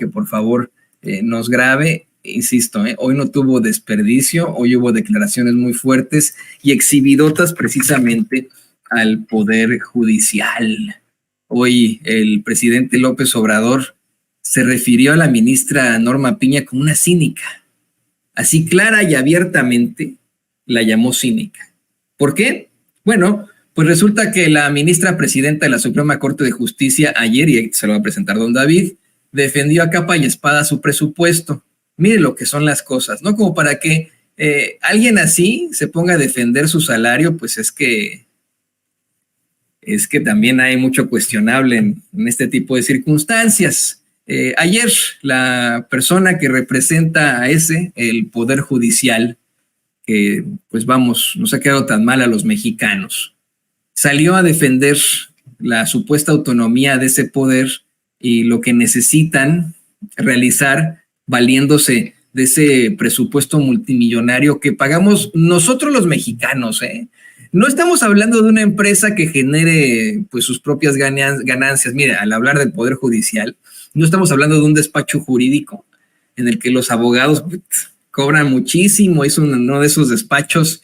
que por favor nos grabe. Insisto, hoy no tuvo desperdicio, hoy hubo declaraciones muy fuertes y exhibidotas precisamente al Poder Judicial. Hoy el presidente López Obrador se refirió a la ministra Norma Piña como una cínica. Así clara y abiertamente la llamó cínica. ¿Por qué? Bueno, pues resulta que la ministra presidenta de la Suprema Corte de Justicia ayer, y se lo va a presentar don David, defendió a capa y espada su presupuesto. Mire lo que son las cosas, ¿no? Como para que alguien así se ponga a defender su salario, pues es que también hay mucho cuestionable en este tipo de circunstancias. Ayer la persona que representa a el Poder Judicial, que pues vamos, nos ha quedado tan mal a los mexicanos, salió a defender la supuesta autonomía de ese poder y lo que necesitan realizar valiéndose de ese presupuesto multimillonario que pagamos nosotros los mexicanos, ¿eh? No estamos hablando de una empresa que genere pues sus propias ganancias. Mira, al hablar del Poder Judicial, no estamos hablando de un despacho jurídico en el que los abogados cobran muchísimo, es uno de esos despachos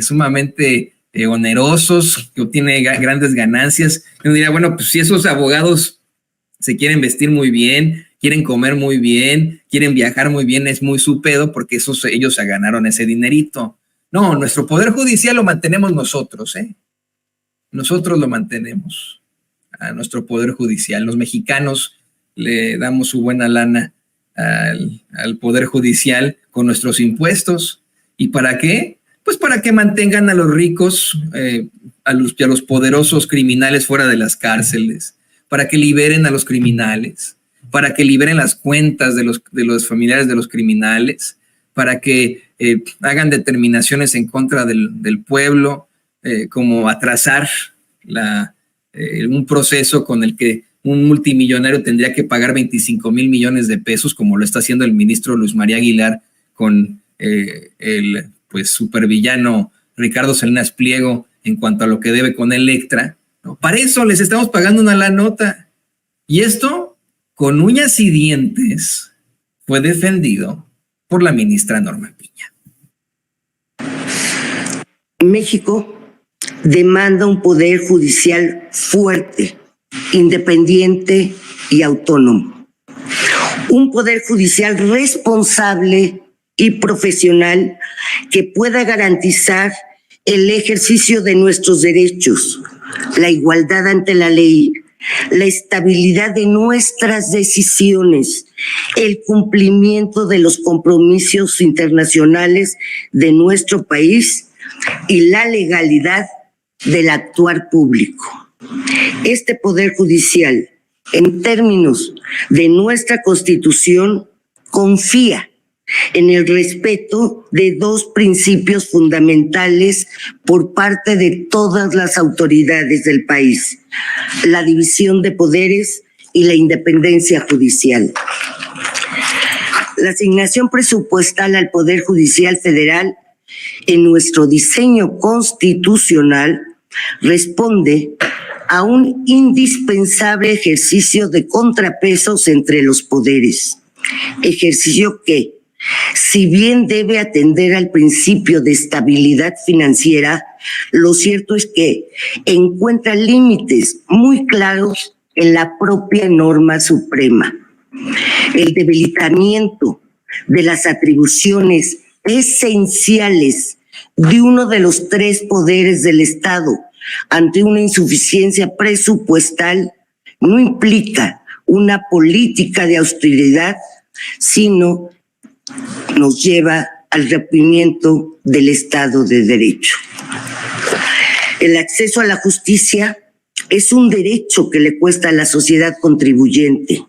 sumamente onerosos, que obtiene grandes ganancias. Yo diría, bueno, pues si esos abogados se quieren vestir muy bien, quieren comer muy bien, quieren viajar muy bien, es muy su pedo porque ellos se ganaron ese dinerito. No, nuestro Poder Judicial lo mantenemos nosotros, ¿eh? Nosotros lo mantenemos a nuestro Poder Judicial. Los mexicanos le damos su buena lana al Poder Judicial con nuestros impuestos. ¿Y para qué? Pues para que mantengan a los ricos, a los poderosos criminales fuera de las cárceles, para que liberen a los criminales, para que liberen las cuentas de los familiares de los criminales, para que hagan determinaciones en contra del pueblo, como atrasar un proceso con el que un multimillonario tendría que pagar 25 mil millones de pesos, como lo está haciendo el ministro Luis María Aguilar con el pues supervillano Ricardo Salinas Pliego en cuanto a lo que debe con Electra, ¿no? Para eso les estamos pagando una la nota. Y esto, con uñas y dientes, fue defendido por la ministra Norma Piña. México demanda un poder judicial fuerte, independiente y autónomo. Un poder judicial responsable y profesional que pueda garantizar el ejercicio de nuestros derechos, la igualdad ante la ley, la estabilidad de nuestras decisiones, el cumplimiento de los compromisos internacionales de nuestro país y la legalidad del actuar público. Este Poder Judicial, en términos de nuestra Constitución, confía en el respeto de dos principios fundamentales por parte de todas las autoridades del país: la división de poderes y la independencia judicial. La asignación presupuestal al Poder Judicial Federal en nuestro diseño constitucional responde a un indispensable ejercicio de contrapesos entre los poderes, ejercicio que, si bien debe atender al principio de estabilidad financiera, lo cierto es que encuentra límites muy claros en la propia norma suprema. El debilitamiento de las atribuciones esenciales de uno de los tres poderes del Estado ante una insuficiencia presupuestal no implica una política de austeridad, sino nos lleva al rompimiento del Estado de Derecho. El acceso a la justicia es un derecho que le cuesta a la sociedad contribuyente.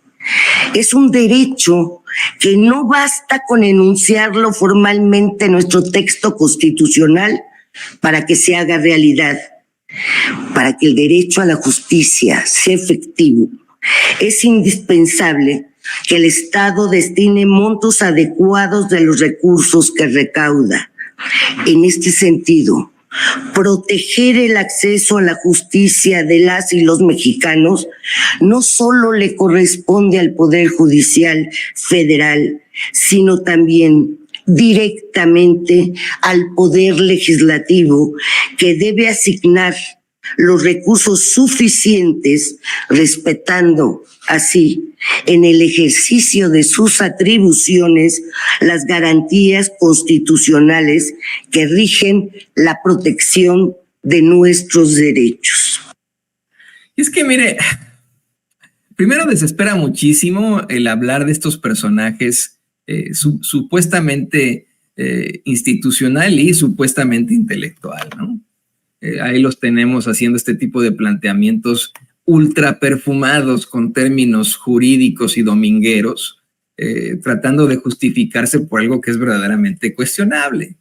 Es un derecho que no basta con enunciarlo formalmente en nuestro texto constitucional para que se haga realidad. Para que el derecho a la justicia sea efectivo, es indispensable que el Estado destine montos adecuados de los recursos que recauda. En este sentido, Proteger el acceso a la justicia de las y los mexicanos no solo le corresponde al Poder Judicial Federal, sino también directamente al Poder Legislativo, que debe asignar los recursos suficientes, respetando así, en el ejercicio de sus atribuciones, las garantías constitucionales que rigen la protección de nuestros derechos. Y es que, mire, primero desespera muchísimo el hablar de estos personajes supuestamente institucional y supuestamente intelectual, ¿no? Ahí los tenemos haciendo este tipo de planteamientos ultra perfumados con términos jurídicos y domingueros, tratando de justificarse por algo que es verdaderamente cuestionable.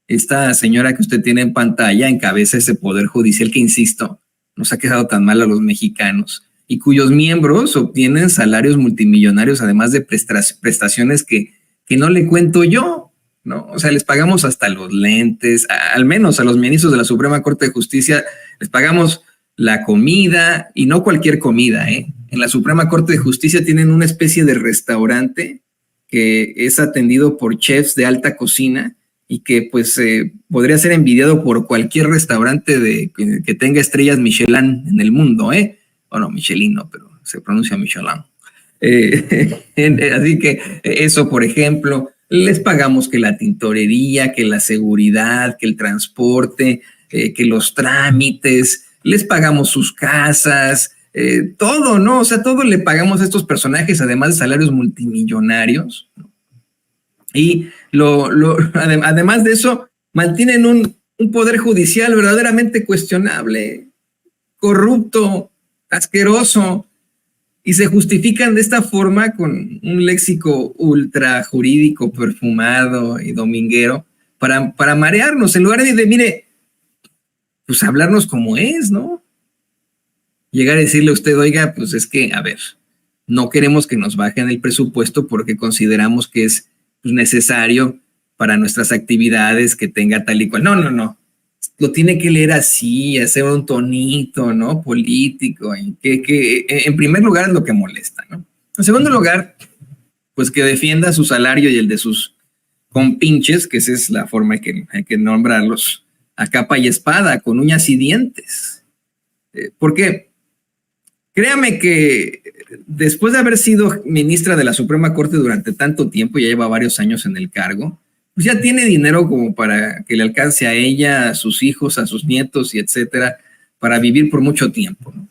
Esta señora que usted tiene en pantalla encabeza ese poder judicial que, insisto, nos ha quedado tan mal a los mexicanos y cuyos miembros obtienen salarios multimillonarios, además de prestaciones que no le cuento yo, ¿no? O sea, les pagamos hasta los lentes, al menos a los ministros de la Suprema Corte de Justicia les pagamos la comida, y no cualquier comida, ¿eh? En la Suprema Corte de Justicia tienen una especie de restaurante que es atendido por chefs de alta cocina y que pues podría ser envidiado por cualquier restaurante que tenga estrellas Michelin en el mundo, ¿eh? Bueno, Michelin no, pero se pronuncia Michelin. Así que eso, por ejemplo, les pagamos que la tintorería, que la seguridad, que el transporte, que los trámites, les pagamos sus casas, todo, ¿no? O sea, todo le pagamos a estos personajes, además de salarios multimillonarios, ¿no? Y además de eso, mantienen un poder judicial verdaderamente cuestionable, corrupto, asqueroso, y se justifican de esta forma con un léxico ultra jurídico, perfumado y dominguero para marearnos, en lugar de, mire, pues hablarnos como es, ¿no? Llegar a decirle a usted, oiga, pues es que, a ver, no queremos que nos bajen el presupuesto porque consideramos que es necesario para nuestras actividades que tenga tal y cual. No. Lo tiene que leer así, hacer un tonito, ¿no? Político, que en primer lugar es lo que molesta, ¿no? En segundo lugar, pues que defienda su salario y el de sus compinches, que esa es la forma que hay que nombrarlos, a capa y espada, con uñas y dientes. Porque créame que después de haber sido ministra de la Suprema Corte durante tanto tiempo, ya lleva varios años en el cargo, pues ya tiene dinero como para que le alcance a ella, a sus hijos, a sus nietos y etcétera, para vivir por mucho tiempo, ¿no?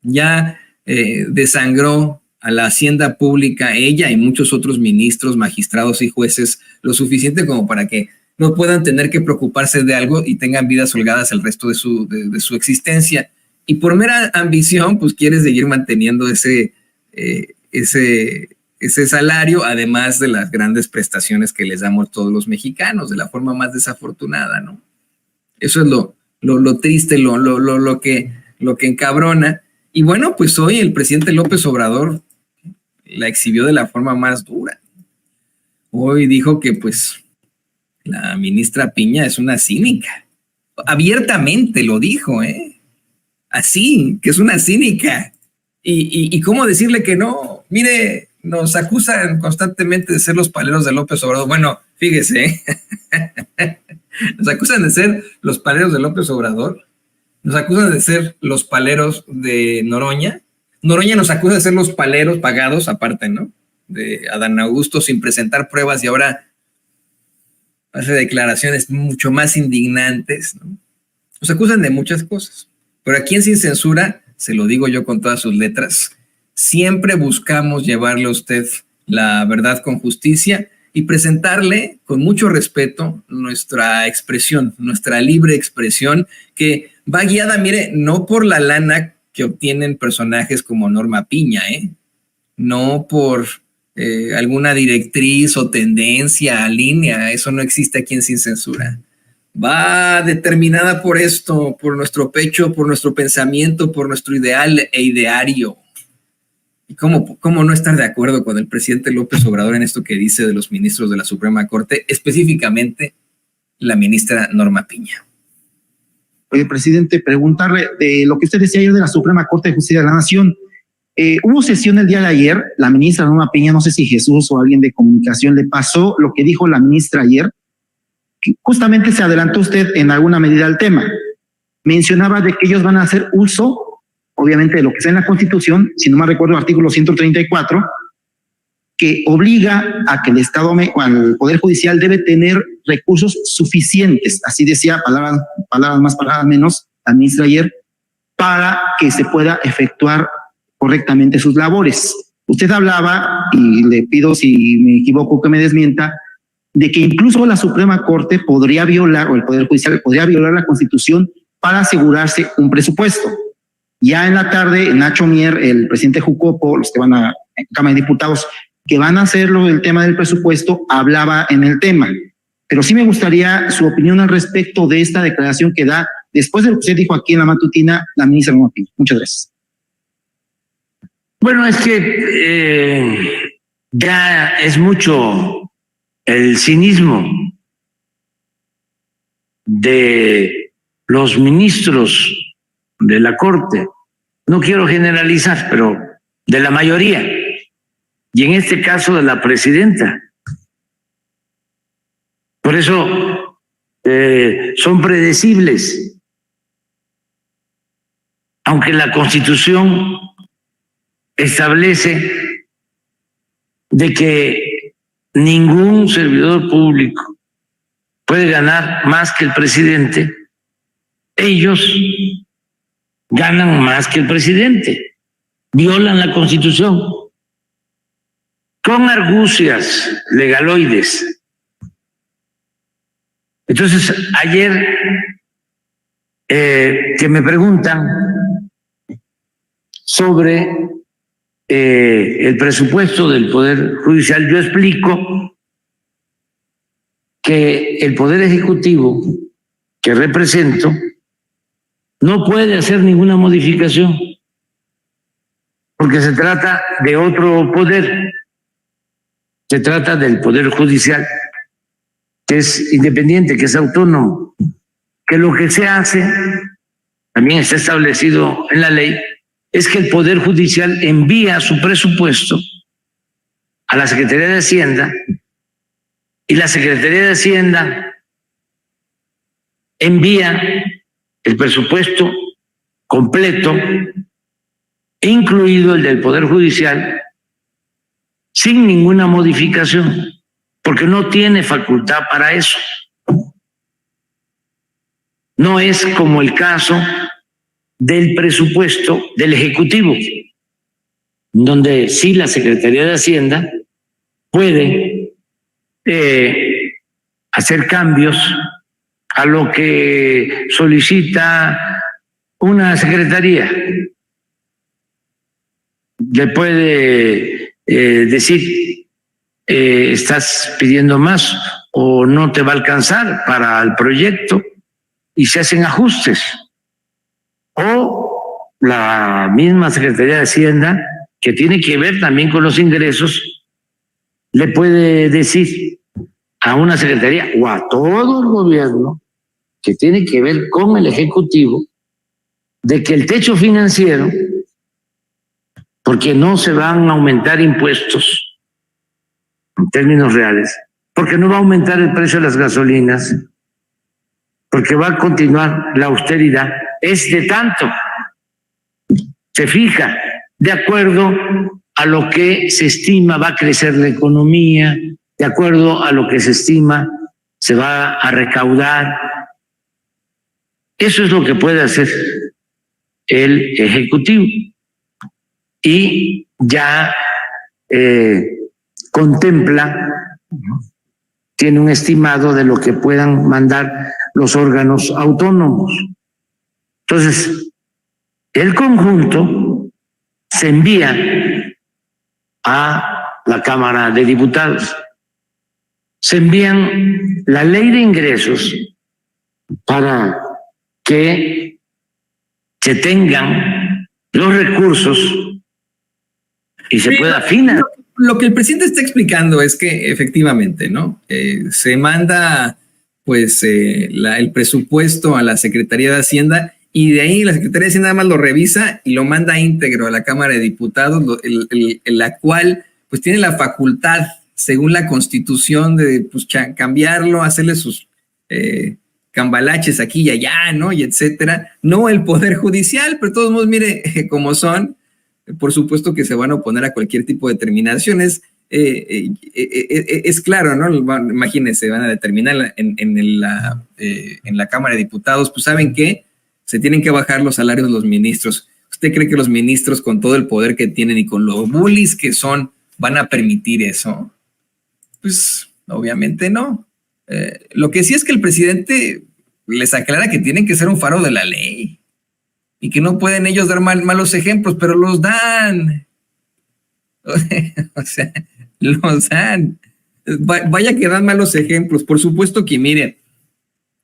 Ya desangró a la hacienda pública ella y muchos otros ministros, magistrados y jueces lo suficiente como para que no puedan tener que preocuparse de algo y tengan vidas holgadas el resto de su existencia. Y por mera ambición, pues quiere seguir manteniendo ese salario, además de las grandes prestaciones que les damos todos los mexicanos, de la forma más desafortunada, ¿no? Eso es lo triste, lo que encabrona. Y bueno, pues hoy el presidente López Obrador la exhibió de la forma más dura. Hoy dijo que pues la ministra Piña es una cínica. Abiertamente lo dijo, así, que es una cínica. ¿Y cómo decirle que no? Mire, nos acusan constantemente de ser los paleros de López Obrador. Bueno, fíjese, nos acusan de ser los paleros de López Obrador, nos acusan de ser los paleros de Noroña. Noroña nos acusa de ser los paleros pagados, aparte, ¿no? De Adán Augusto sin presentar pruebas y ahora hace declaraciones mucho más indignantes, ¿no? Nos acusan de muchas cosas, pero aquí en Sin Censura, se lo digo yo con todas sus letras, siempre buscamos llevarle a usted la verdad con justicia y presentarle con mucho respeto nuestra expresión, nuestra libre expresión, que va guiada, mire, no por la lana que obtienen personajes como Norma Piña, no por alguna directriz o tendencia, línea, eso no existe aquí en Sin Censura. Va determinada por esto, por nuestro pecho, por nuestro pensamiento, por nuestro ideal e ideario. ¿Y cómo no estar de acuerdo con el presidente López Obrador en esto que dice de los ministros de la Suprema Corte, específicamente la ministra Norma Piña? presidente, preguntarle de lo que usted decía ayer de la Suprema Corte de Justicia de la Nación. Hubo sesión el día de ayer, la ministra Norma Piña, no sé si Jesús o alguien de comunicación le pasó lo que dijo la ministra ayer, que justamente se adelantó usted en alguna medida al tema. Mencionaba de que ellos van a hacer uso, obviamente, de lo que está en la Constitución, si no me recuerdo, el artículo 134, que obliga a que el Estado o al Poder Judicial debe tener recursos suficientes, así decía, palabras más, palabras menos, la ministra ayer, para que se pueda efectuar correctamente sus labores. Usted hablaba, y le pido si me equivoco que me desmienta, de que incluso la Suprema Corte podría violar, o el Poder Judicial podría violar la Constitución para asegurarse un presupuesto. Ya en la tarde, Nacho Mier, el presidente Jucopo, los que van a Cámara de Diputados, que van a hacerlo el tema del presupuesto, hablaba en el tema. Pero sí me gustaría su opinión al respecto de esta declaración que da, después de lo que usted dijo aquí en la matutina, la ministra Norma Piña. Muchas gracias. Bueno, es que ya es mucho el cinismo de los ministros de la Corte. No quiero generalizar, pero de la mayoría. Y en este caso de la presidenta. Por eso son predecibles. Aunque la Constitución establece de que ningún servidor público puede ganar más que el presidente, ellos ganan más que el presidente, violan la Constitución con argucias legaloides. Entonces, ayer que me preguntan sobre el presupuesto del Poder Judicial, yo explico que el Poder Ejecutivo que represento no puede hacer ninguna modificación porque se trata de otro poder, se trata del Poder Judicial, que es independiente, que es autónomo, que lo que se hace, también está establecido en la ley, es que el Poder Judicial envía su presupuesto a la Secretaría de Hacienda y la Secretaría de Hacienda envía el presupuesto completo, incluido el del Poder Judicial, sin ninguna modificación, porque no tiene facultad para eso. No es como el caso del presupuesto del Ejecutivo, donde sí la Secretaría de Hacienda puede hacer cambios a lo que solicita una secretaría. Le puede decir, estás pidiendo más o no te va a alcanzar para el proyecto y se hacen ajustes. O la misma Secretaría de Hacienda, que tiene que ver también con los ingresos, le puede decir a una secretaría o a todo el gobierno que tiene que ver con el Ejecutivo de que el techo financiero, porque no se van a aumentar impuestos en términos reales, porque no va a aumentar el precio de las gasolinas, porque va a continuar la austeridad, es de tanto. Se fija de acuerdo a lo que se estima va a crecer la economía, de acuerdo a lo que se estima se va a recaudar. Eso es lo que puede hacer el Ejecutivo. Y ya contempla, tiene un estimado de lo que puedan mandar los órganos autónomos. Entonces, el conjunto se envía a la Cámara de Diputados. Se envían la ley de ingresos para que se tengan los recursos y se pueda afinar. Lo que el presidente está explicando es que efectivamente, ¿no? Se manda pues el presupuesto a la Secretaría de Hacienda, y de ahí la Secretaría de Hacienda nada más lo revisa y lo manda íntegro a la Cámara de Diputados, la cual pues tiene la facultad, según la Constitución, de pues, cambiarlo, hacerle sus cambalaches aquí y allá, ¿no? Y etcétera. No el Poder Judicial, pero de todos modos, mire cómo son. Por supuesto que se van a oponer a cualquier tipo de determinaciones. Es claro, ¿no? Imagínense, van a determinar en la Cámara de Diputados, pues ¿saben qué? Se tienen que bajar los salarios de los ministros. ¿Usted cree que los ministros, con todo el poder que tienen y con los bullies que son, van a permitir eso? Pues obviamente no. Lo que sí es que el presidente les aclara que tienen que ser un faro de la ley y que no pueden ellos dar malos ejemplos, pero los dan. O sea, los dan. Vaya que dan malos ejemplos. Por supuesto que, mire,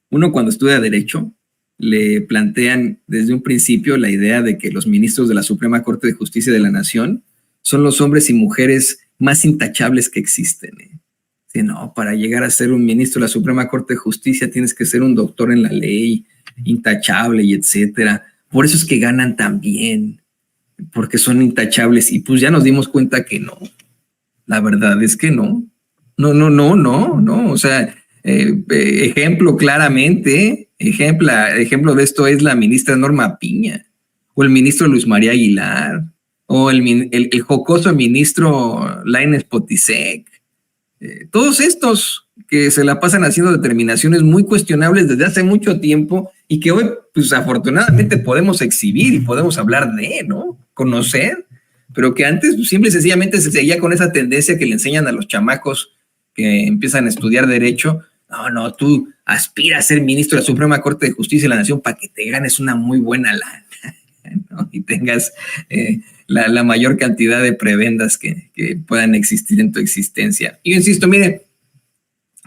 uno cuando estudia Derecho, le plantean desde un principio la idea de que los ministros de la Suprema Corte de Justicia de la Nación son los hombres y mujeres más intachables que existen. Sí, no, para llegar a ser un ministro de la Suprema Corte de Justicia tienes que ser un doctor en la ley, intachable y etcétera. Por eso es que ganan tan bien, porque son intachables. Y pues ya nos dimos cuenta que no. La verdad es que no. No. O sea, ejemplo claramente, ejemplo de esto es la ministra Norma Piña, o el ministro Luis María Aguilar, o el jocoso ministro Lainez Potisek. Todos estos que se la pasan haciendo determinaciones muy cuestionables desde hace mucho tiempo y que hoy, pues afortunadamente podemos exhibir y podemos hablar de, ¿no? Conocer, pero que antes pues, simple y sencillamente se seguía con esa tendencia que le enseñan a los chamacos que empiezan a estudiar Derecho. No, tú aspira a ser ministro de la Suprema Corte de Justicia de la Nación para que te ganes una muy buena lana, ¿no? Y tengas la mayor cantidad de prebendas que puedan existir en tu existencia. Y yo insisto, mire,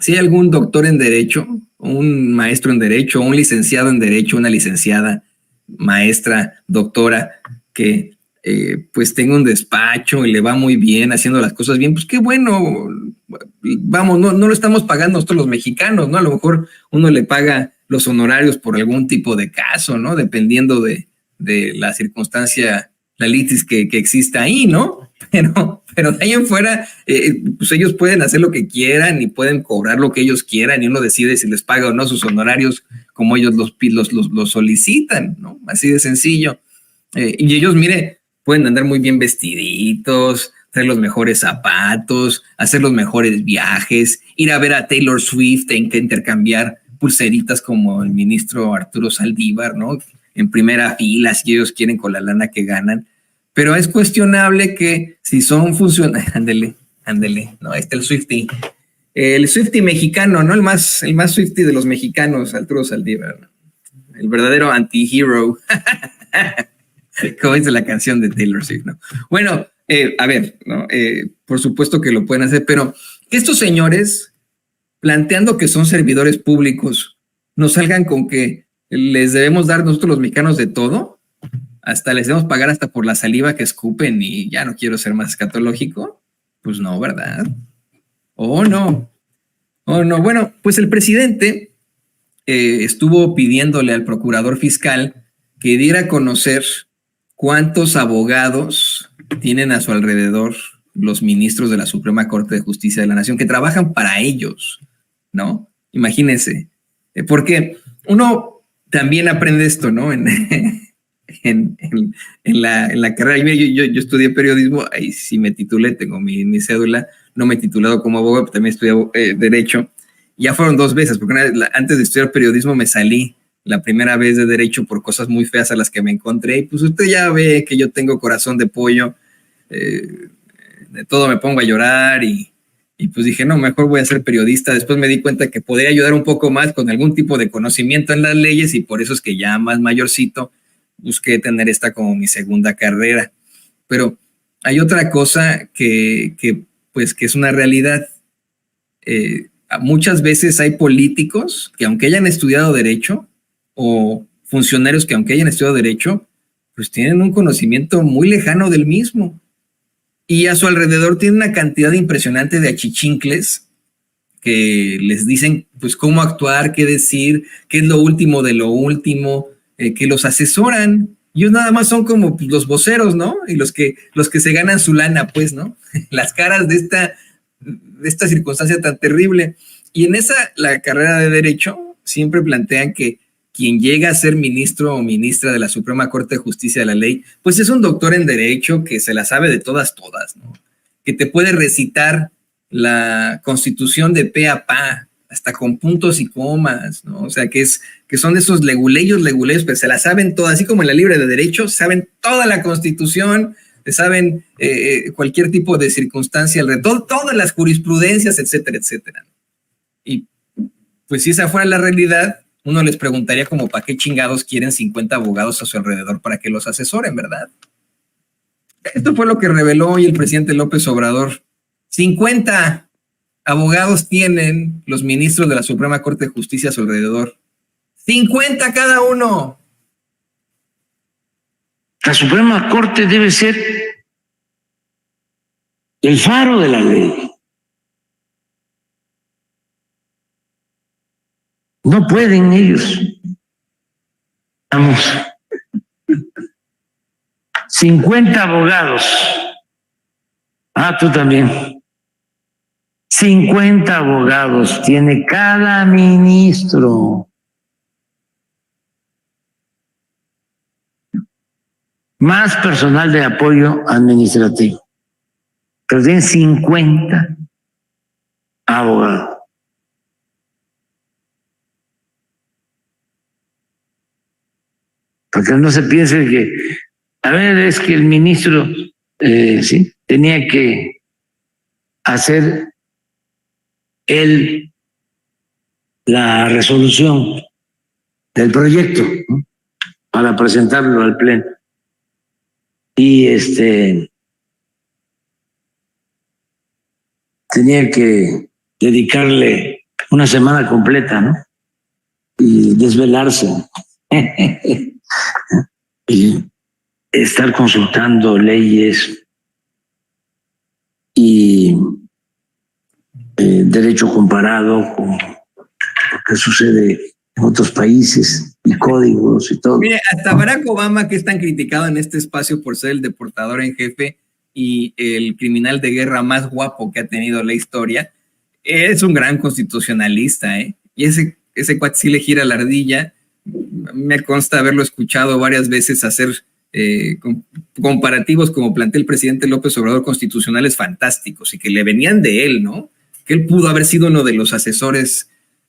si hay algún doctor en Derecho, un maestro en Derecho, un licenciado en Derecho, una licenciada, maestra, doctora, que pues tenga un despacho y le va muy bien, haciendo las cosas bien, pues qué bueno. Vamos, no lo estamos pagando nosotros los mexicanos, ¿no? A lo mejor uno le paga los honorarios por algún tipo de caso, ¿no? Dependiendo de la circunstancia, la litis que exista ahí, ¿no? Pero de ahí en fuera, pues ellos pueden hacer lo que quieran y pueden cobrar lo que ellos quieran y uno decide si les paga o no sus honorarios como ellos los solicitan, ¿no? Así de sencillo. Y ellos, mire, pueden andar muy bien vestiditos, traer los mejores zapatos, hacer los mejores viajes, ir a ver a Taylor Swift e intercambiar pulseritas como el ministro Arturo Saldívar, ¿no? En primera fila, si ellos quieren, con la lana que ganan. Pero es cuestionable que si son funcionarios, ándele, no, el Swiftie. El Swiftie mexicano, ¿no? El más Swiftie de los mexicanos, Arturo Saldívar, ¿no? El verdadero anti-hero. Como dice la canción de Taylor Swift, ¿no? Bueno, a ver, ¿no? Por supuesto que lo pueden hacer, pero que estos señores, planteando que son servidores públicos, nos salgan con que les debemos dar nosotros los mexicanos de todo, hasta les debemos pagar hasta por la saliva que escupen y ya no quiero ser más escatológico, pues no, ¿verdad? No. Bueno, pues el presidente estuvo pidiéndole al procurador fiscal que diera a conocer cuántos abogados tienen a su alrededor los ministros de la Suprema Corte de Justicia de la Nación que trabajan para ellos, ¿no? Imagínense, porque uno también aprende esto, ¿no? En la carrera. Yo estudié periodismo, ahí sí me titulé, tengo mi cédula, no me he titulado como abogado, pero también estudié Derecho. Ya fueron 2 veces, porque antes de estudiar periodismo me salí la primera vez de Derecho por cosas muy feas a las que me encontré. Y pues usted ya ve que yo tengo corazón de pollo, de todo me pongo a llorar y pues dije, no, mejor voy a ser periodista. Después me di cuenta que podría ayudar un poco más con algún tipo de conocimiento en las leyes y por eso es que ya más mayorcito busqué tener esta como mi segunda carrera. Pero hay otra cosa que es una realidad. Muchas veces hay políticos que aunque hayan estudiado Derecho o funcionarios que aunque hayan estudiado Derecho, pues tienen un conocimiento muy lejano del mismo. Y a su alrededor tienen una cantidad impresionante de achichincles que les dicen pues cómo actuar, qué decir, qué es lo último de lo último, que los asesoran. Ellos nada más son como pues, los voceros, ¿no? Y los que se ganan su lana, pues, ¿no? Las caras de esta circunstancia tan terrible. Y en la carrera de Derecho, siempre plantean que quien llega a ser ministro o ministra de la Suprema Corte de Justicia de la Ley, pues es un doctor en Derecho que se la sabe de todas, ¿no? Que te puede recitar la Constitución de pe a pa, hasta con puntos y comas, ¿no? O sea, que son esos leguleyos, pues se la saben todas, así como en la Libre de Derecho, saben toda la Constitución, saben cualquier tipo de circunstancia, todas las jurisprudencias, etcétera, etcétera. Y pues si esa fuera la realidad, uno les preguntaría como para qué chingados quieren 50 abogados a su alrededor para que los asesoren, ¿verdad? Esto fue lo que reveló hoy el presidente López Obrador. 50 abogados tienen los ministros de la Suprema Corte de Justicia a su alrededor. 50 cada uno. La Suprema Corte debe ser el faro de la ley. No pueden ellos. Vamos. 50 abogados. Ah, tú también. 50 abogados tiene cada ministro. Más personal de apoyo administrativo. Pero tienen 50 abogados. Porque no se piense que, a ver, es que el ministro sí tenía que hacer él la resolución del proyecto, ¿no? Para presentarlo al Pleno. Y tenía que dedicarle una semana completa, ¿no? Y desvelarse. Y estar consultando leyes y derecho comparado con lo que sucede en otros países y códigos y todo. Mire, hasta Barack Obama, que es tan criticado en este espacio por ser el deportador en jefe y el criminal de guerra más guapo que ha tenido la historia, es un gran constitucionalista, ¿eh? Y ese cuate sí le gira la ardilla. Me consta haberlo escuchado varias veces hacer comparativos, como plantea el presidente López Obrador, constitucionales fantásticos y que le venían de él, ¿no? Que él pudo haber sido uno de los asesores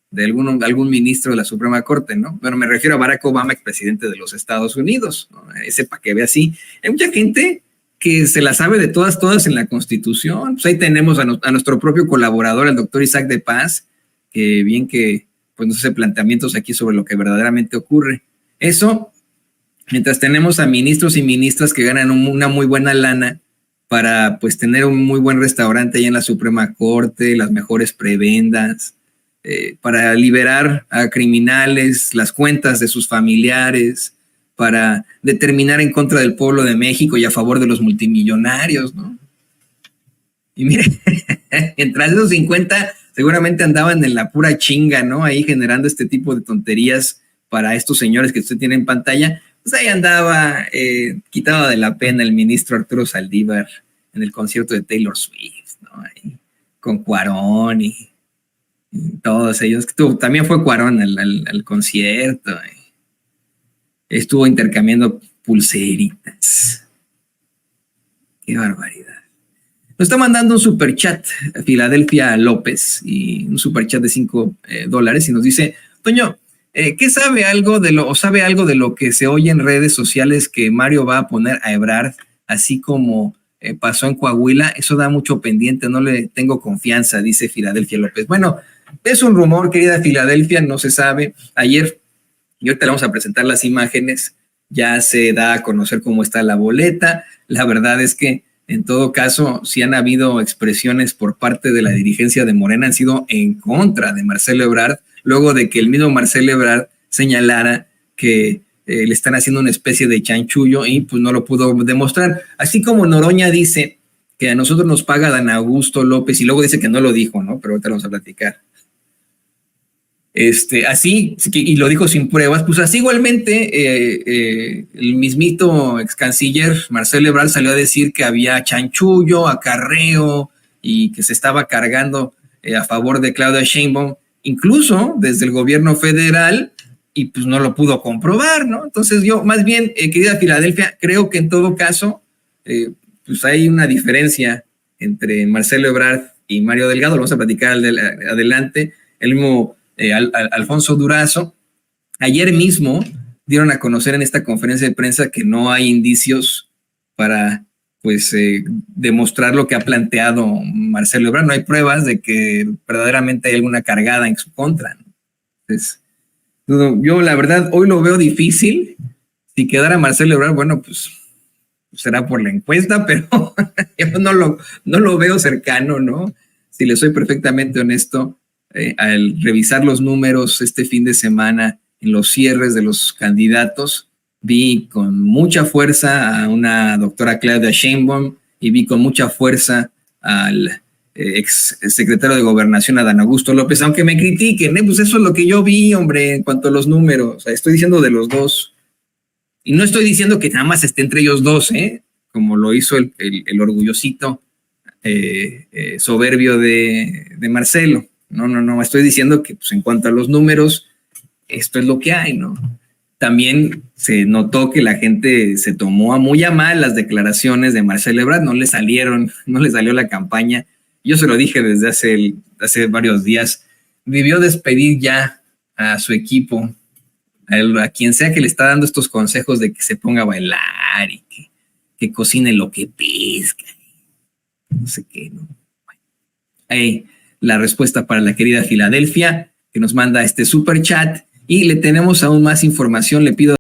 de algún ministro de la Suprema Corte, ¿no? Pero me refiero a Barack Obama, expresidente de los Estados Unidos, ¿no? Ese para que vea así. Hay mucha gente que se la sabe de todas en la Constitución. Pues ahí tenemos a nuestro propio colaborador, el doctor Isaac de Paz, que bien que pues nos hace planteamientos aquí sobre lo que verdaderamente ocurre. Eso, mientras tenemos a ministros y ministras que ganan una muy buena lana para pues tener un muy buen restaurante ahí en la Suprema Corte, las mejores prebendas, para liberar a criminales, las cuentas de sus familiares, para determinar en contra del pueblo de México y a favor de los multimillonarios, ¿no? Y mire, entre esos 50 seguramente andaban en la pura chinga, ¿no? Ahí generando este tipo de tonterías para estos señores que usted tiene en pantalla. Pues ahí andaba quitado de la pena el ministro Arturo Saldívar en el concierto de Taylor Swift, ¿no? Ahí, con Cuarón y todos ellos. También fue Cuarón al concierto. Estuvo intercambiando pulseritas. Qué barbaridad. Nos está mandando un superchat a Filadelfia López, y un superchat de $5, y nos dice: Toño, ¿qué sabe algo de lo que se oye en redes sociales que Mario va a poner a Ebrard, así como pasó en Coahuila? Eso da mucho pendiente, no le tengo confianza, dice Filadelfia López. Bueno, es un rumor, querida Filadelfia, no se sabe. Ayer, y ahorita le vamos a presentar las imágenes, ya se da a conocer cómo está la boleta. La verdad es que en todo caso, si han habido expresiones por parte de la dirigencia de Morena, han sido en contra de Marcelo Ebrard, luego de que el mismo Marcelo Ebrard señalara que le están haciendo una especie de chanchullo y pues no lo pudo demostrar. Así como Noroña dice que a nosotros nos paga Dan Augusto López, y luego dice que no lo dijo, ¿no? Pero ahorita lo vamos a platicar. Así, y lo dijo sin pruebas, pues así igualmente el mismito ex canciller Marcelo Ebrard salió a decir que había chanchullo, acarreo y que se estaba cargando a favor de Claudia Sheinbaum, incluso desde el gobierno federal, y pues no lo pudo comprobar, ¿no? Entonces yo, más bien, querida Filadelfia, creo que en todo caso, pues hay una diferencia entre Marcelo Ebrard y Mario Delgado, lo vamos a platicar adelante, el mismo Alfonso Durazo. Ayer mismo dieron a conocer en esta conferencia de prensa que no hay indicios para pues demostrar lo que ha planteado Marcelo Ebrard. No hay pruebas de que verdaderamente hay alguna cargada en su contra, ¿no? Entonces, yo la verdad hoy lo veo difícil. Si quedara Marcelo Ebrard, bueno, pues será por la encuesta, pero yo no lo veo cercano, ¿no? Si le soy perfectamente honesto, al revisar los números este fin de semana en los cierres de los candidatos, vi con mucha fuerza a una doctora Claudia Sheinbaum y vi con mucha fuerza al ex secretario de Gobernación, a Dan Augusto López, aunque me critiquen, pues eso es lo que yo vi, hombre, en cuanto a los números. O sea, estoy diciendo de los dos. Y no estoy diciendo que nada más esté entre ellos dos, como lo hizo el orgullosito soberbio de Marcelo. No, estoy diciendo que pues, en cuanto a los números, esto es lo que hay, ¿no? También se notó que la gente se tomó muy a mal las declaraciones de Marcelo Ebrard, no le salió la campaña. Yo se lo dije desde hace varios días, debió despedir ya a su equipo, a quien sea que le está dando estos consejos de que se ponga a bailar y que cocine lo que pesca, no sé qué, ¿no? Bueno, ahí la respuesta para la querida Filadelfia, que nos manda este super chat, y le tenemos aún más información. Le pido